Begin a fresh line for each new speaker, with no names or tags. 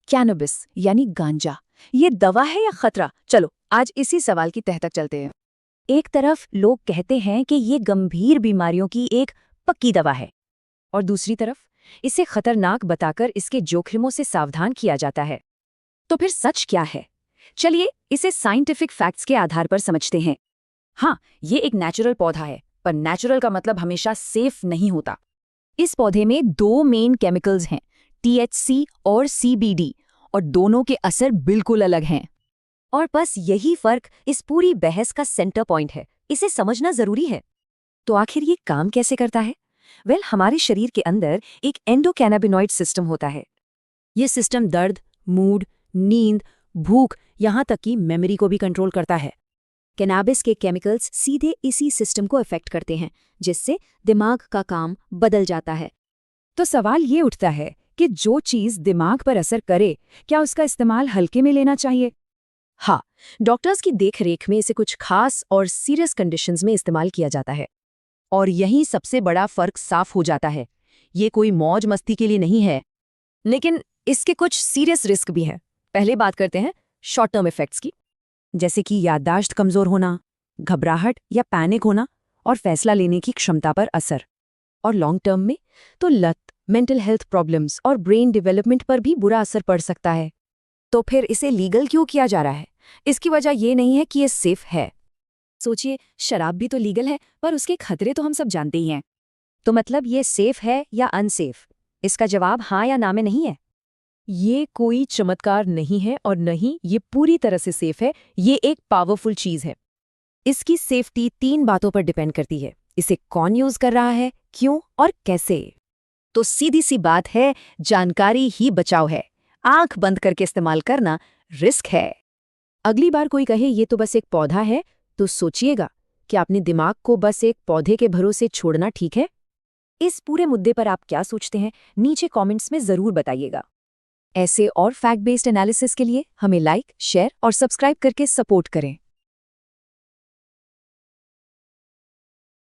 Cannabis यानी गांजा, ये दवा है या खतरा? चलो आज इसी सवाल की तह तक चलते हैं।
एक तरफ लोग कहते हैं कि ये गंभीर बीमारियों की एक पक्की दवा है, और दूसरी तरफ इसे खतरनाक बताकर इसके जोखिमों से सावधान किया जाता है। तो फिर सच क्या है? चलिए इसे साइंटिफिक फैक्ट्स के आधार पर समझते हैं। हाँ, ये एक नेचुरल पौधा है, पर नेचुरल का मतलब हमेशा सेफ नहीं होता। इस पौधे में दो मेन केमिकल्स हैं, THC और CBD, और दोनों के असर बिल्कुल अलग हैं। और बस यही फर्क इस पूरी बहस का सेंटर पॉइंट है। इसे समझना जरूरी है। तो आखिर ये काम कैसे करता है? हमारे शरीर के अंदर एक एंडोकैनाबिनॉइड सिस्टम होता है। ये सिस्टम दर्द, मूड, नींद, भूख, यहाँ तक कि मेमोरी को भी कंट्रोल करता है। कैनाबिस के केमिकल्स सीधे इसी सिस्टम को अफेक्ट करते हैं, जिससे दिमाग का काम बदल जाता है। तो सवाल ये उठता है कि जो चीज़ दिमाग पर असर करे, क्या उसका इस्तेमाल हल्के में लेना चाहिए? हाँ, डॉक्टर्स की देखरेख में इसे कुछ खास और सीरियस कंडीशंस में इस्तेमाल किया जाता है। और यही सबसे बड़ा फर्क साफ हो जाता है। ये कोई मौज मस्ती के लिए नहीं है, लेकिन इसके कुछ सीरियस रिस्क भी हैं। पहले बात करते हैं शॉर्ट टर्म इफेक्ट्स की, जैसे कि याददाश्त कमजोर होना, घबराहट या पैनिक होना, और फैसला लेने की क्षमता पर असर। और लॉन्ग टर्म में तो लत, मेंटल हेल्थ प्रॉब्लम्स और ब्रेन डेवलपमेंट पर भी बुरा असर पड़ सकता है। तो फिर इसे लीगल क्यों किया जा रहा है? इसकी वजह ये नहीं है कि ये सेफ है। सोचिए, शराब भी तो लीगल है, पर उसके खतरे तो हम सब जानते ही हैं। तो मतलब ये सेफ है या अनसेफ? इसका जवाब हाँ या ना में नहीं है।
ये कोई चमत्कार नहीं है और नहीं ये पूरी तरह से सेफ है। ये एक पावरफुल चीज है।
इसकी सेफ्टी 3 बातों पर डिपेंड करती है। इसे कौन यूज कर रहा है, क्यों और कैसे। तो सीधी सी बात है, जानकारी ही बचाव है। आंख बंद करके इस्तेमाल करना रिस्क है। अगली बार कोई कहे ये तो बस एक पौधा है, तो सोचिएगा कि अपने दिमाग को बस एक पौधे के भरोसे छोड़ना ठीक है? इस पूरे मुद्दे पर आप क्या सोचते हैं, नीचे कमेंट्स में जरूर बताइएगा। ऐसे और फैक्ट बेस्ड एनालिसिस के लिए हमें लाइक, शेयर और सब्सक्राइब करके सपोर्ट करें।